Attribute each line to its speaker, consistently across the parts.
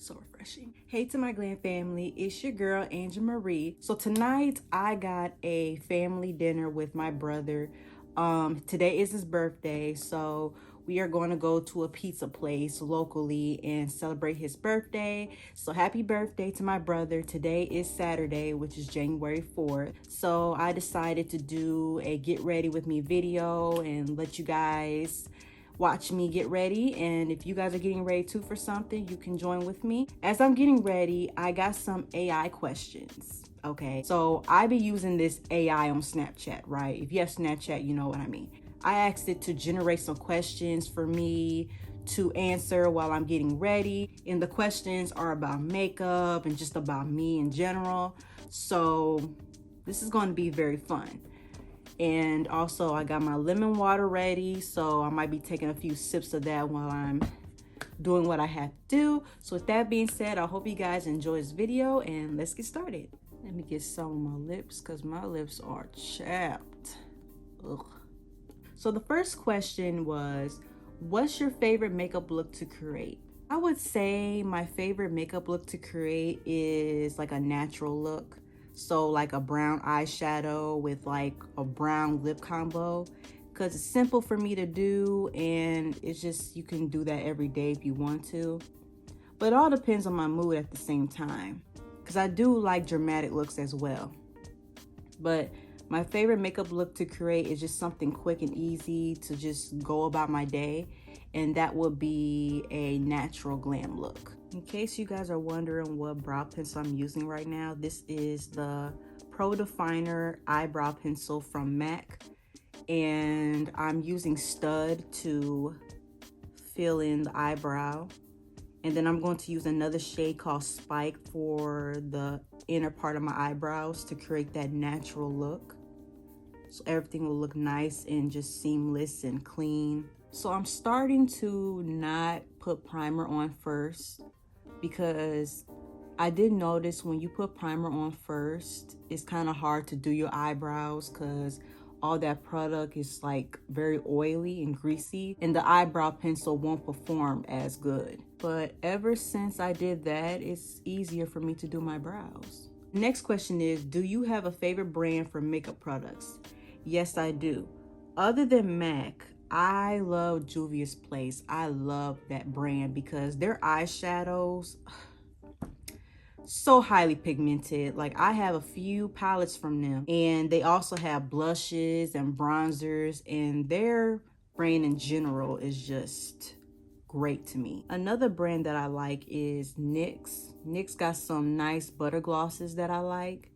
Speaker 1: So refreshing. Hey to my glam family, it's your girl Angel Marie. So tonight I got a family dinner with my brother. Today is his birthday, so we are going to go to a pizza place locally and celebrate his birthday. So happy birthday to my brother. Today is Saturday, which is January 4th. So I decided to do a get ready with me video and let you guys watch me get ready. And if you guys are getting ready too for something, you can join with me. As I'm getting ready, I got some AI questions. Okay, so I be using this AI on Snapchat, right? If you have Snapchat, you know what I mean. I asked it to generate some questions for me to answer while I'm getting ready. And the questions are about makeup and just about me in general. So this is going to be very fun. And also I got my lemon water ready, so I might be taking a few sips of that while I'm doing what I have to do. So with that being said, I hope you guys enjoy this video and let's get started. Let me get some on my lips because my lips are chapped. Ugh. So the first question was, what's your favorite makeup look to create? I would say my favorite makeup look to create is like a natural look. So like a brown eyeshadow with like a brown lip combo, because it's simple for me to do and it's just, you can do that every day if you want to. But it all depends on my mood at the same time, because I do like dramatic looks as well. But my favorite makeup look to create is just something quick and easy to just go about my day, and that would be a natural glam look. In case you guys are wondering what brow pencil I'm using right now, this is the Pro Definer eyebrow pencil from MAC, and I'm using Stud to fill in the eyebrow. And then I'm going to use another shade called Spike for the inner part of my eyebrows to create that natural look. So everything will look nice and just seamless and clean. So I'm starting to not put primer on first, because I did notice when you put primer on first, it's kind of hard to do your eyebrows because all that product is like very oily and greasy, and the eyebrow pencil won't perform as good. But ever since I did that, it's easier for me to do my brows. Next question is, do you have a favorite brand for makeup products? Yes, I do. Other than MAC, I love Juvia's Place. I love that brand because their eyeshadows, so highly pigmented. Like, I have a few palettes from them, and they also have blushes and bronzers, and their brand in general is just great to me. Another brand that I like is NYX. NYX got some nice butter glosses that I like.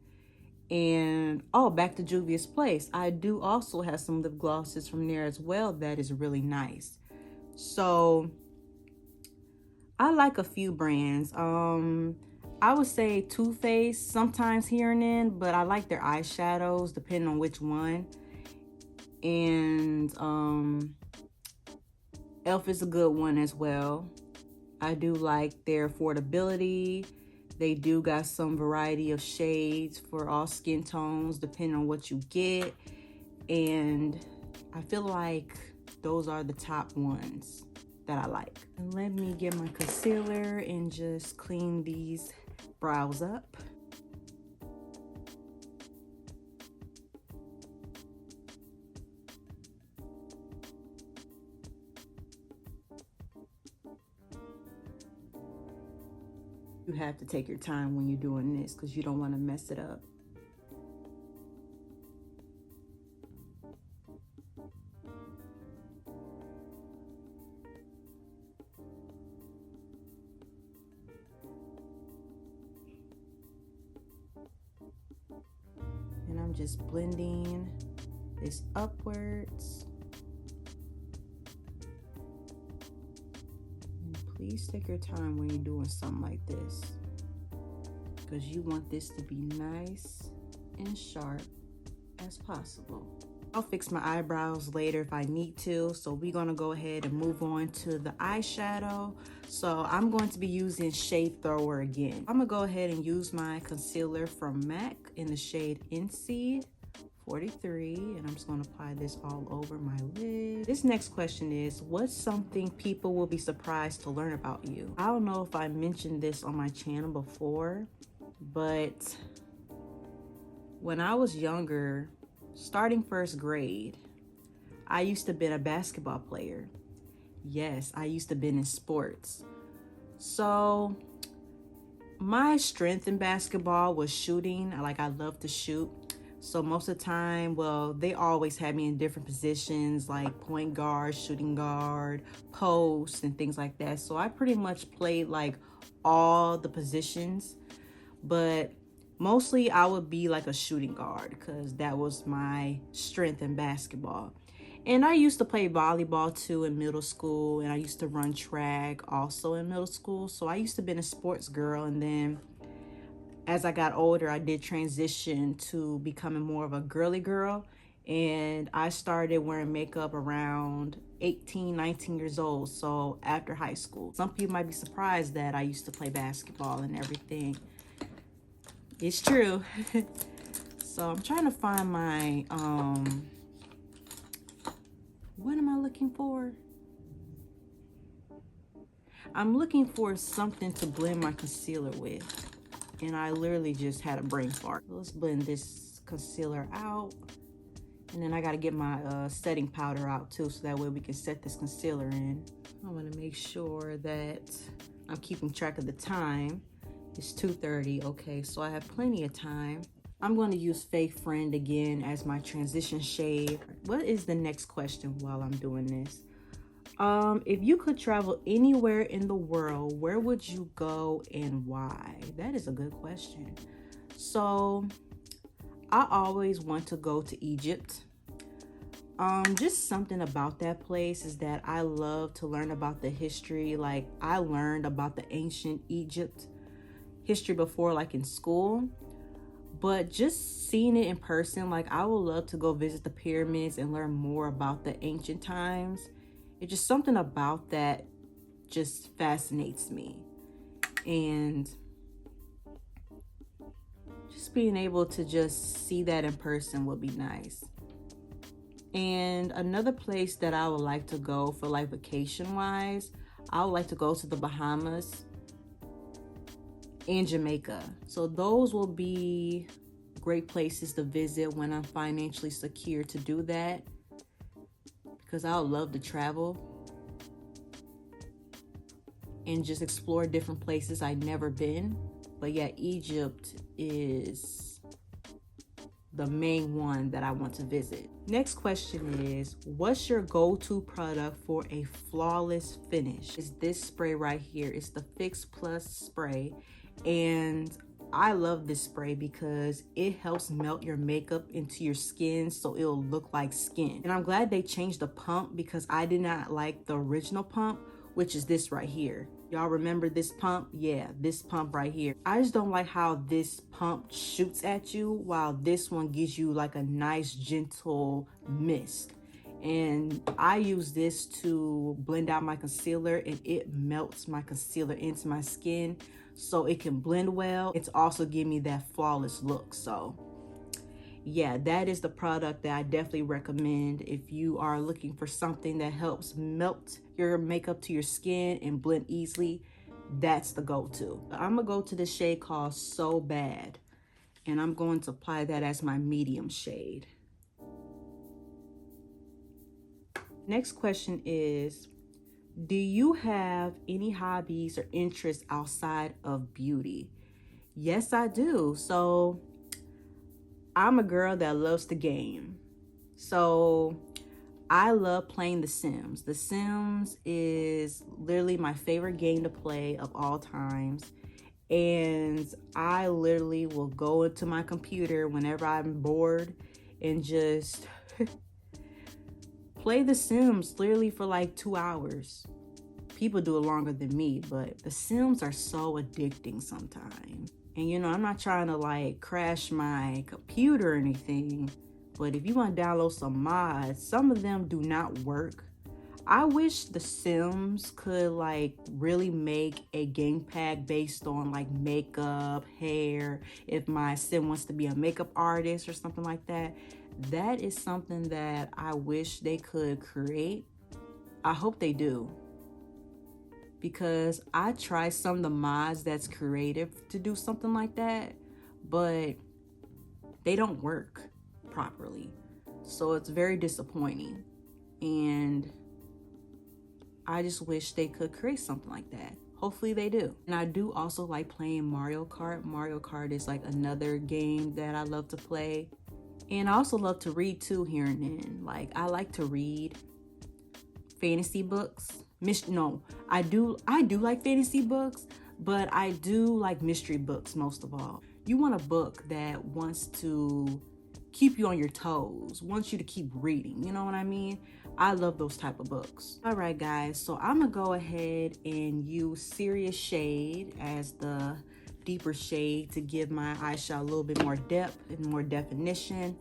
Speaker 1: And oh, back to Juvia's Place, I do also have some lip glosses from there as well that is really nice. So I like a few brands. I would say Too Faced sometimes here and then, but I like their eyeshadows depending on which one. And E.l.f. is a good one as well. I do like their affordability. They do got some variety of shades for all skin tones depending on what you get. And I feel like those are the top ones that I like. And let me get my concealer and just clean these brows up. You have to take your time when you're doing this because you don't want to mess it up. And I'm just blending this upwards. Please take your time when you're doing something like this, because you want this to be nice and sharp as possible. I'll fix my eyebrows later if I need to, so we're gonna go ahead and move on to the eyeshadow. So I'm going to be using Shade Thrower again. I'm gonna go ahead and use my concealer from MAC in the shade NC45. 43, and I'm just going to apply this all over my lid. This next question is, what's something people will be surprised to learn about you? I don't know if I mentioned this on my channel before, but when I was younger, starting first grade, I used to be a basketball player. Yes, I used to be in sports. So my strength in basketball was shooting. I love to shoot. So most of the time, well, they always had me in different positions like point guard, shooting guard, post, and things like that. So I pretty much played like all the positions, but mostly I would be like a shooting guard because that was my strength in basketball. And I used to play volleyball too in middle school, and I used to run track also in middle school. So I used to be a sports girl, and then as I got older, I did transition to becoming more of a girly girl, and I started wearing makeup around 18, 19 years old, so after high school. Some people might be surprised that I used to play basketball and everything. It's true. So I'm trying to find my, what am I looking for? I'm looking for something to blend my concealer with, and I literally just had a brain fart. Let's blend this concealer out, and then I got to get my setting powder out too, so that way we can set this concealer in. I want to make sure that I'm keeping track of the time. It's 2:30. Okay, so I have plenty of time. I'm going to use Fake Friend again as my transition shade. What is the next question while I'm doing this? If you could travel anywhere in the world, where would you go and why? That is a good question. So I always want to go to Egypt. Just something about that place is that I love to learn about the history. Like, I learned about the ancient Egypt history before, like in school, but just seeing it in person, like I would love to go visit the pyramids and learn more about the ancient times. It's just something about that just fascinates me, and just being able to just see that in person would be nice. And another place that I would like to go for like vacation wise, I would like to go to the Bahamas and Jamaica. So those will be great places to visit when I'm financially secure to do that, because I would love to travel and just explore different places I've never been. But yeah, Egypt is the main one that I want to visit. Next question is, what's your go-to product for a flawless finish? It's this spray right here. It's the Fix Plus spray, and I love this spray because it helps melt your makeup into your skin so it'll look like skin. And I'm glad they changed the pump, because I did not like the original pump, which is this right here. Y'all remember this pump? Yeah, this pump right here. I just don't like how this pump shoots at you, while this one gives you like a nice gentle mist. And I use this to blend out my concealer, and it melts my concealer into my skin so it can blend well. It's also giving me that flawless look. So yeah, that is the product that I definitely recommend if you are looking for something that helps melt your makeup to your skin and blend easily. That's the go-to. I'm gonna go to the shade called So Bad, and I'm going to apply that as my medium shade. Next question is, do you have any hobbies or interests outside of beauty? Yes, I do. So I'm a girl that loves to game. So I love playing The Sims. The Sims is literally my favorite game to play of all times. And I literally will go into my computer whenever I'm bored and just play The Sims literally for like 2 hours. People do it longer than me, but The Sims are so addicting sometimes. And you know, I'm not trying to like crash my computer or anything, but if you want to download some mods, some of them do not work. I wish The Sims could like really make a game pack based on like makeup, hair. If my sim wants to be a makeup artist or something like that, That is something that I wish they could create. I hope they do, because I tried some of the mods that's creative to do something like that, but they don't work properly. So it's very disappointing. And I just wish they could create something like that. Hopefully they do. And I do also like playing Mario Kart. Mario Kart is like another game that I love to play. And I also love to read too here and then. Like, I like to read fantasy books. No, I do like fantasy books, but I do like mystery books most of all. You want a book that wants to keep you on your toes, wants you to keep reading, you know what I mean? I love those type of books. All right, guys, so I'm gonna go ahead and use Serious Shade as the deeper shade to give my eyeshadow a little bit more depth and more definition.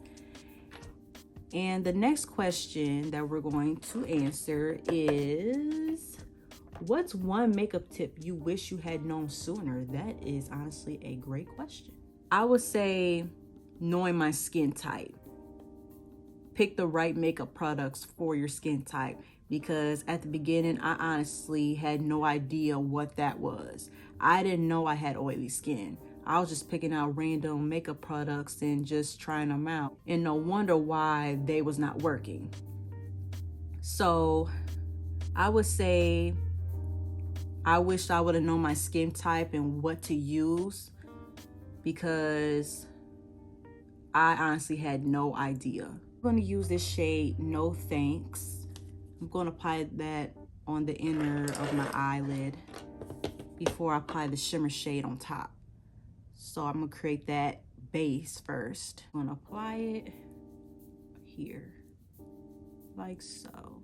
Speaker 1: And the next question that we're going to answer is, what's one makeup tip you wish you had known sooner? That is honestly a great question. I would say knowing my skin type. Pick the right makeup products for your skin type, because at the beginning, I honestly had no idea what that was. I didn't know I had oily skin. I was just picking out random makeup products and just trying them out. And no wonder why they was not working. So I would say I wish I would have known my skin type and what to use, because I honestly had no idea. I'm going to use this shade No Thanks. I'm going to apply that on the inner of my eyelid before I apply the shimmer shade on top. So I'm going to create that base first. I'm going to apply it here, like so.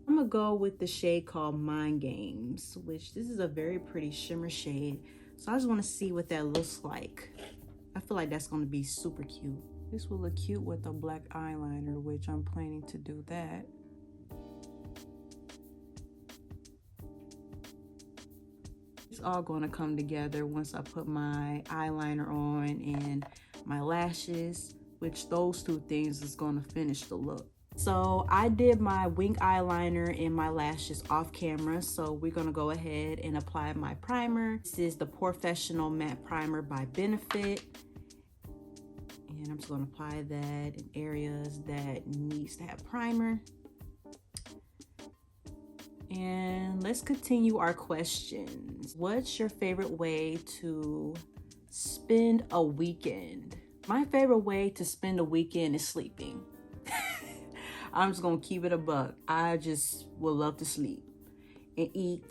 Speaker 1: I'm going to go with the shade called Mind Games, which this is a very pretty shimmer shade. So I just want to see what that looks like. I feel like that's going to be super cute. This will look cute with a black eyeliner, which I'm planning to do that. It's all going to come together once I put my eyeliner on and my lashes, which those two things is going to finish the look. So I did my wing eyeliner and my lashes off camera, so we're going to go ahead and apply my primer. This is the Porefessional Matte Primer by Benefit. And I'm just going to apply that in areas that needs to have primer. And let's continue our questions. What's your favorite way to spend a weekend? My favorite way to spend a weekend is sleeping. I'm just gonna keep it a buck. I just would love to sleep and eat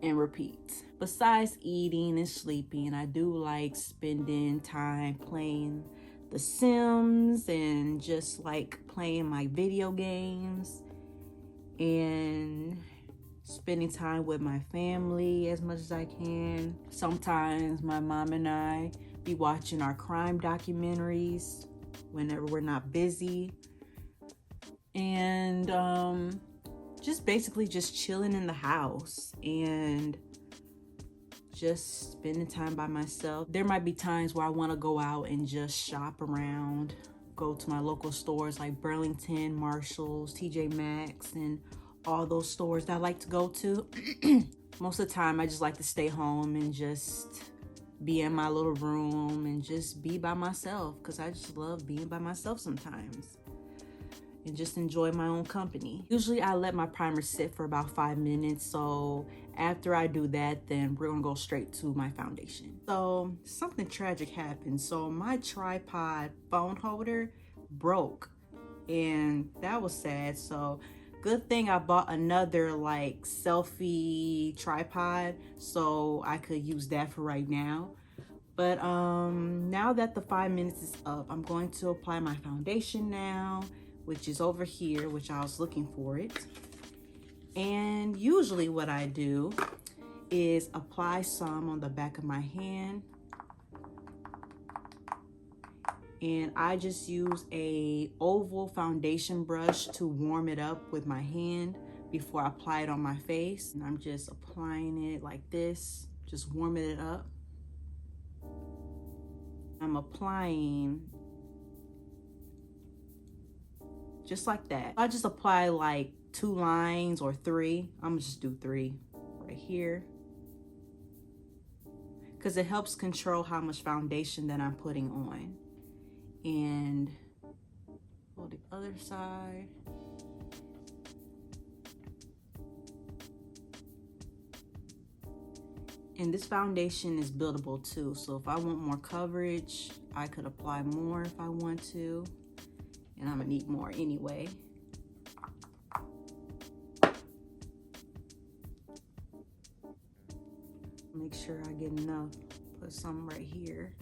Speaker 1: and repeat. Besides eating and sleeping, I do like spending time playing The Sims and just like playing my video games and spending time with my family as much as I can. Sometimes my mom and I be watching our crime documentaries whenever we're not busy. And just basically just chilling in the house and just spending time by myself. There might be times where I want to go out and just shop around, go to my local stores like Burlington, Marshalls, TJ Maxx, and all those stores that I like to go to. Most of the time I just like to stay home and just be in my little room and just be by myself, because I just love being by myself sometimes and just enjoy my own company. Usually I let my primer sit for about 5 minutes, so after I do that, then we're gonna go straight to my foundation. So something tragic happened. So my tripod phone holder broke, and that was sad. So good thing I bought another like selfie tripod so I could use that for right now. But now that the 5 minutes is up, I'm going to apply my foundation now, which is over here, which I was looking for it. And usually what I do is apply some on the back of my hand. And I just use a oval foundation brush to warm it up with my hand before I apply it on my face. And I'm just applying it like this, just warming it up. I'm applying just like that. I just apply like 2 lines or 3. I'm gonna just do 3 right here, because it helps control how much foundation that I'm putting on. And on the other side. And this foundation is buildable too, so if I want more coverage, I could apply more if I want to, and I'm gonna need more anyway. Make sure I get enough. Put some right here.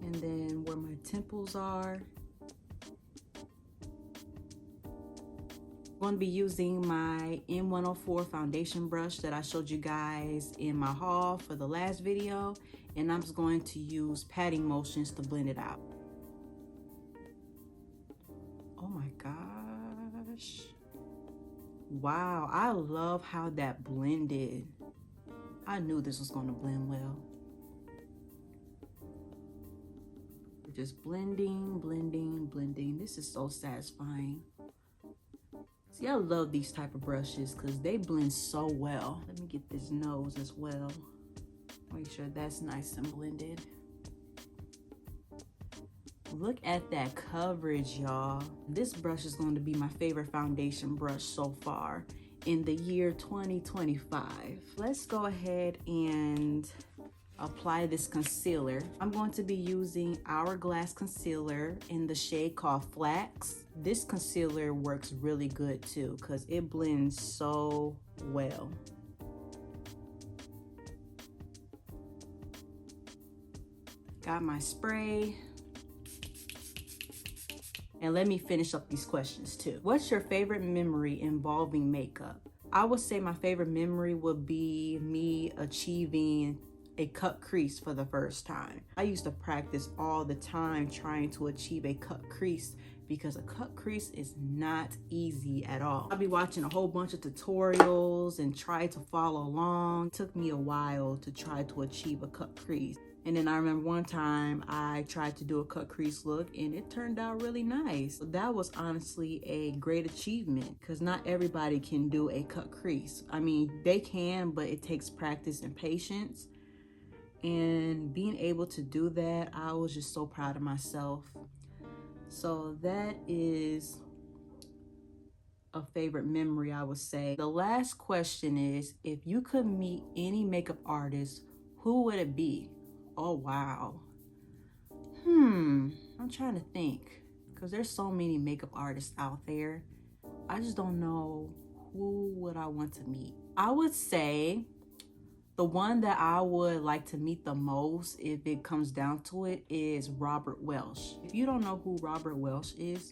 Speaker 1: And then where my temples are, I'm going to be using my M104 foundation brush that I showed you guys in my haul for the last video, and I'm just going to use patting motions to blend it out. Oh my gosh. Wow, I love how that blended. I knew this was going to blend well. Just blending, blending, blending. This is so satisfying. See, I love these type of brushes because they blend so well. Let me get this nose as well. Make sure that's nice and blended. Look at that coverage, y'all. This brush is going to be my favorite foundation brush so far in the year 2025. Let's go ahead and apply this concealer. I'm going to be using Hourglass concealer in the shade called Flax. This concealer works really good too because it blends so well. Got my spray. And let me finish up these questions too. What's your favorite memory involving makeup? I would say my favorite memory would be me achieving a cut crease for the first time. I used to practice all the time trying to achieve a cut crease because a cut crease is not easy at all. I'll be watching a whole bunch of tutorials and try to follow along. It took me a while to try to achieve a cut crease. And then I remember one time I tried to do a cut crease look and it turned out really nice. That was honestly a great achievement because not everybody can do a cut crease. I mean, they can, but it takes practice and patience. And being able to do that, I was just so proud of myself. So that is a favorite memory, I would say. The last question is, if you could meet any makeup artist, who would it be? Oh, wow. I'm trying to think because there's so many makeup artists out there. I just don't know who would I want to meet. I would say the one that I would like to meet the most, if it comes down to it, is Robert Welsh. If you don't know who Robert Welsh is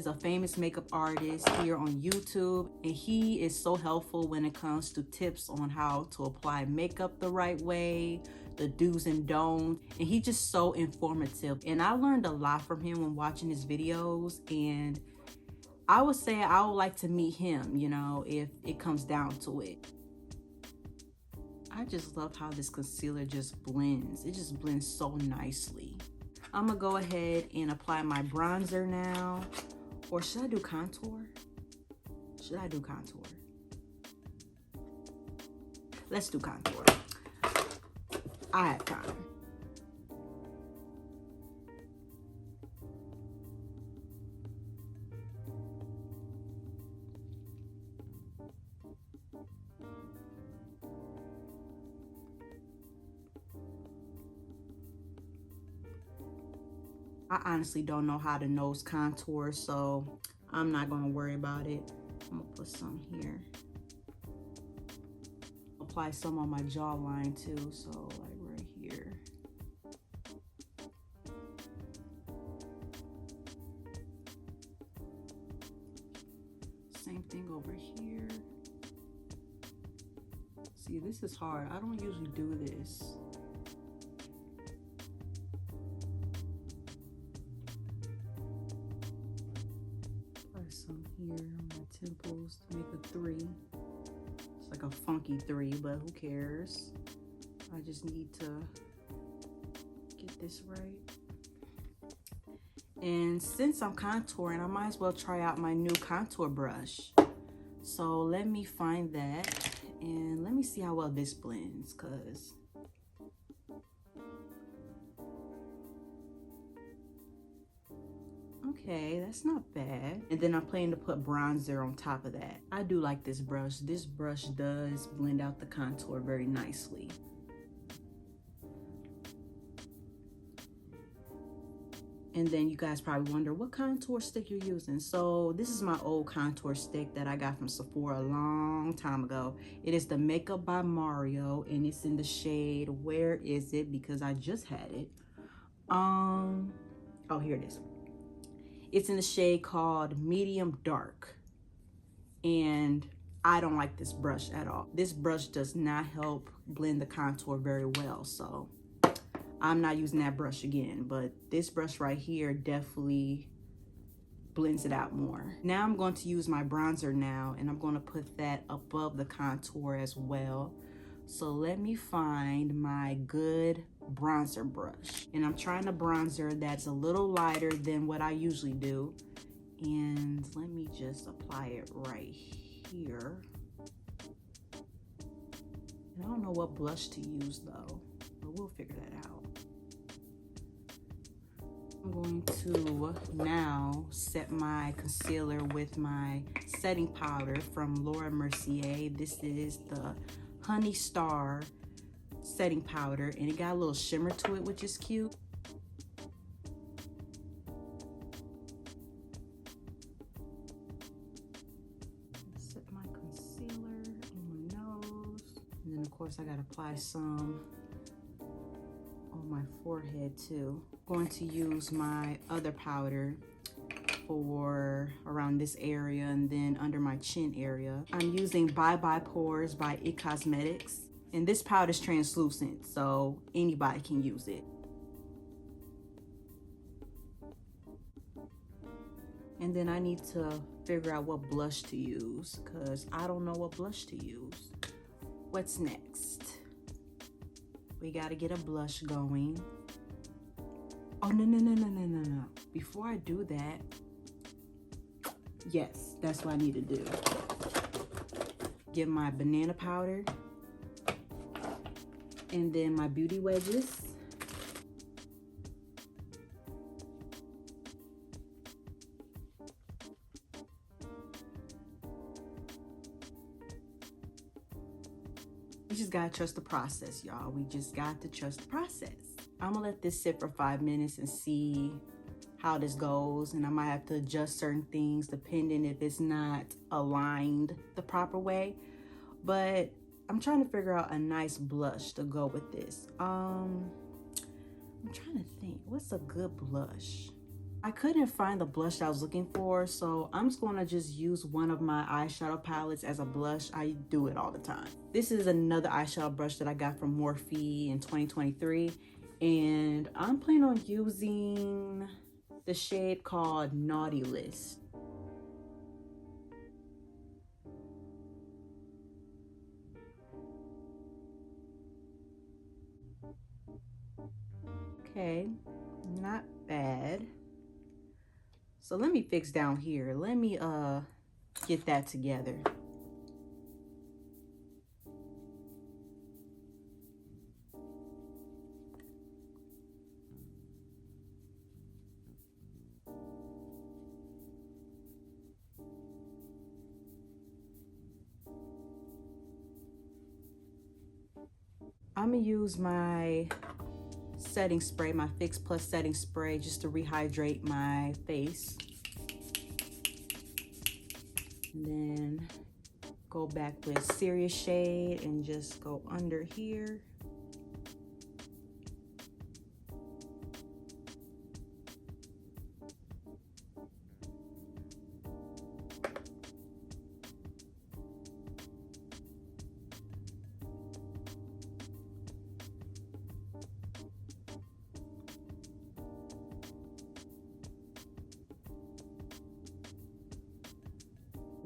Speaker 1: a famous makeup artist here on YouTube, and he is so helpful when it comes to tips on how to apply makeup the right way, the do's and don'ts, and he's just so informative. And I learned a lot from him when watching his videos, and I would say I would like to meet him, you know, if it comes down to it. I just love how this concealer just blends. It just blends so nicely. I'm gonna go ahead and apply my bronzer now. Or should I do contour? Should I do contour? Let's do contour. I have time. I honestly don't know how to nose contour, so I'm not gonna worry about it. I'm gonna put some here. Apply some on my jawline too, so like right here. Same thing over here. See, this is hard. I don't usually do this. Some here on my temples to make a 3. It's like a funky 3, but who cares? I just need to get this right. And since I'm contouring, I might as well try out my new contour brush. So let me find that and let me see how well this blends, cause okay, that's not bad. And then I'm planning to put bronzer on top of that. I do like this brush. This brush does blend out the contour very nicely. And then you guys probably wonder what contour stick you're using. So this is my old contour stick that I got from Sephora a long time ago. It is the Makeup by Mario, and it's in the shade, where is it? Because I just had it. Oh, here it is. It's in the shade called Medium Dark. And I don't like this brush at all. This brush does not help blend the contour very well, so I'm not using that brush again, but this brush right here definitely blends it out more. Now I'm going to use my bronzer now, and I'm going to put that above the contour as well. So let me find my good bronzer brush. And I'm trying a bronzer that's a little lighter than what I usually do. And let me just apply it right here. And I don't know what blush to use though, but we'll figure that out. I'm going to now set my concealer with my setting powder from Laura Mercier. This is the Honey Star setting powder, and it got a little shimmer to it, which is cute. Set my concealer on my nose, and then of course I gotta apply some on my forehead too. I'm going to use my other powder for around this area and then under my chin area. I'm using Bye Bye Pores by It Cosmetics, and this powder is translucent, so anybody can use it. And then I need to figure out what blush to use, because I don't know what blush to use. What's next? We gotta get a blush going. Oh, no. Before I do that, yes, that's what I need to do. Get my banana powder and then my beauty wedges. We just gotta trust the process, y'all. We just got to trust the process. I'm gonna let this sit for 5 minutes and see how this goes, and I might have to adjust certain things depending if it's not aligned the proper way. But I'm trying to figure out a nice blush to go with this. I'm trying to think, what's a good blush? I couldn't find the blush I was looking for, so I'm just gonna just use one of my eyeshadow palettes as a blush. I do it all the time. This is another eyeshadow brush that I got from Morphe in 2023, and I'm planning on using the shade called Naughty List. Okay, not bad. So let me fix down here. Let me get that together. I'm gonna use my setting spray, my Fix Plus setting spray, just to rehydrate my face. And then go back with Serious Shade and just go under here.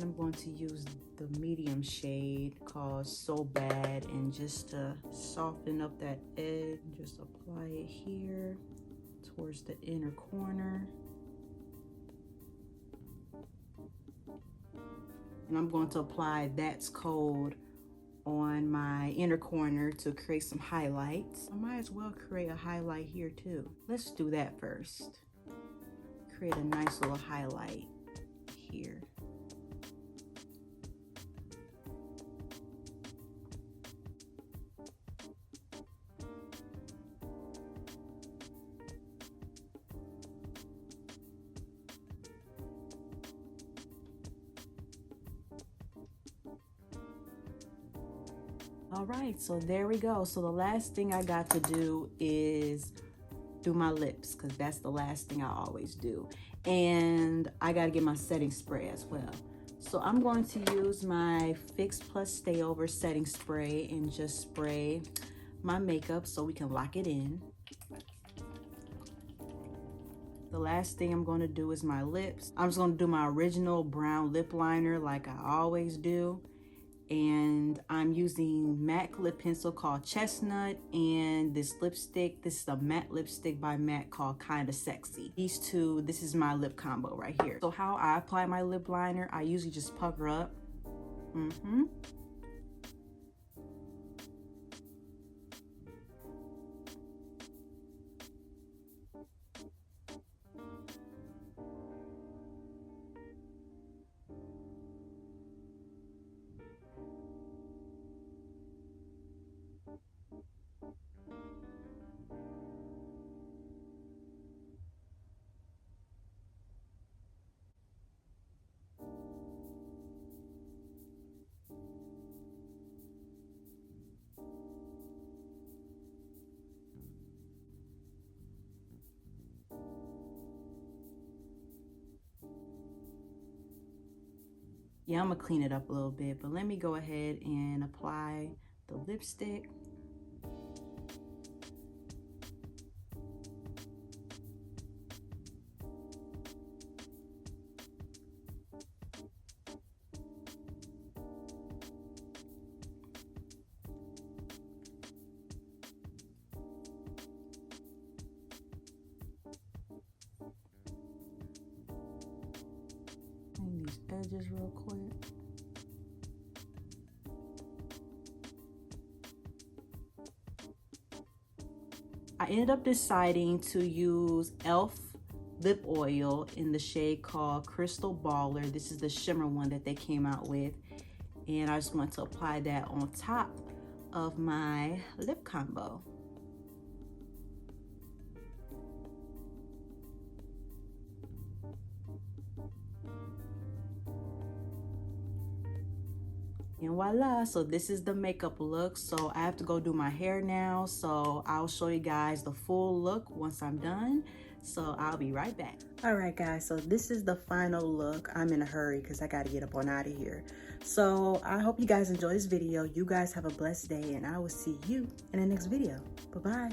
Speaker 1: I'm going to use the medium shade called So Bad, and just to soften up that edge, just apply it here towards the inner corner. And I'm going to apply That's Cold on my inner corner to create some highlights. I might as well create a highlight here too. Let's do that first. Create a nice little highlight here. All right, so there we go. So the last thing I got to do is do my lips, because that's the last thing I always do. And I got to get my setting spray as well. So I'm going to use my Fix Plus Stay Over setting spray and just spray my makeup so we can lock it in. The last thing I'm going to do is my lips. I'm just going to do my original brown lip liner like I always do. And I'm using MAC lip pencil called Chestnut and this lipstick. This is a matte lipstick by MAC called Kinda Sexy. These two, this is my lip combo right here. So how I apply my lip liner, I usually just pucker up. Yeah, I'm gonna clean it up a little bit, but let me go ahead and apply the lipstick. Clean these edges real quick. I ended up deciding to use E.l.f. lip oil in the shade called Crystal Baller. This is the shimmer one that they came out with. And I just want to apply that on top of my lip combo. And voila, so this is the makeup look. So I have to go do my hair now, so I'll show you guys the full look once I'm done. So I'll be right back. All right guys, so this is the final look. I'm in a hurry because I got to get up on out of here. So I hope you guys enjoy this video. You guys have a blessed day, and I will see you in the next video. Bye-bye.